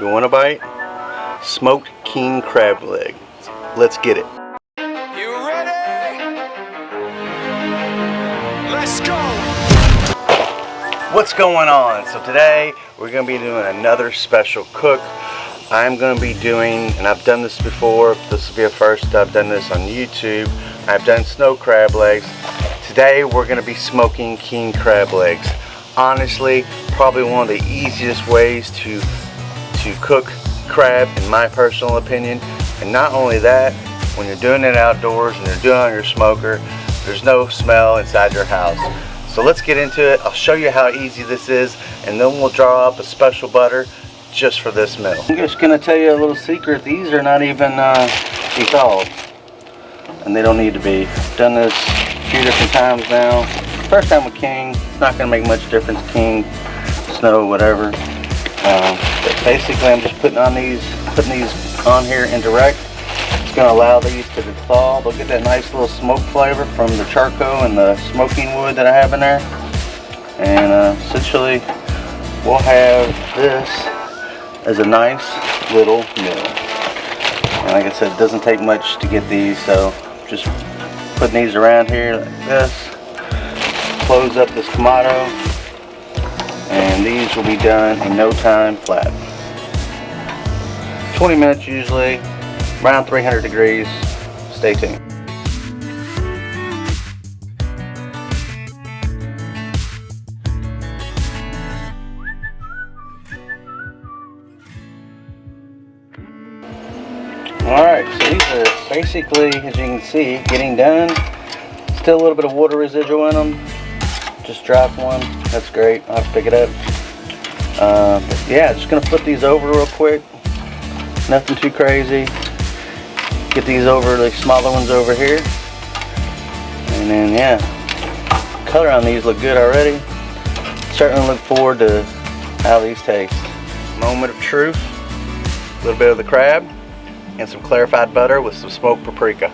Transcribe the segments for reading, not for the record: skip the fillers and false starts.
You want a bite? Smoked king crab leg. Let's get it. You ready? Let's go! What's going on? So today we're going to be doing another special cook. I'm going to be doing, and I've done this before, this will be a first. I've done this on YouTube. I've done snow crab legs. Today we're going to be smoking king crab legs. Honestly, probably one of the easiest ways to cook crab in my personal opinion. And not only that, when you're doing it outdoors and you're doing it on your smoker, there's no smell inside your house. So let's get into it. I'll show you how easy this is, and then we'll draw up a special butter just for this meal. I'm just going to tell you a little secret. These are not even thawed, and they don't need to be. I've done this a few different times now. First time with king, it's not going to make much difference. King, snow, whatever. But basically, I'm just putting these on here indirect. It's going to allow these to thaw. They'll get that nice little smoke flavor from the charcoal and the smoking wood that I have in there. And essentially, we'll have this as a nice little meal. And like I said, it doesn't take much to get these, so just putting these around here like this. Close up this Kamado, and these will be done in no time flat. 20 minutes usually, around 300 degrees. Stay tuned. Alright, so these are basically, as you can see, getting done. Still a little bit of water residual in them. Just dropped one. That's great. I'll have to pick it up. But yeah, just going to flip these over real quick. Nothing too crazy. Get these over, the smaller ones over here. And then, yeah. Color on these look good already. Certainly look forward to how these taste. Moment of truth. A little bit of the crab. And some clarified butter with some smoked paprika.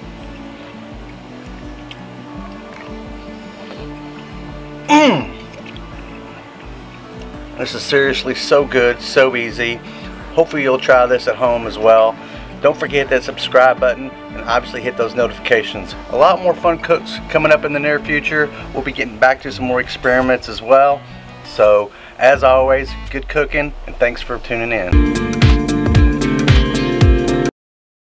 This is seriously so good, so easy. Hopefully you'll try this at home as well. Don't forget that subscribe button and obviously hit those notifications. A lot more fun cooks coming up in the near future. We'll be getting back to some more experiments as well. So as always, good cooking, and thanks for tuning in.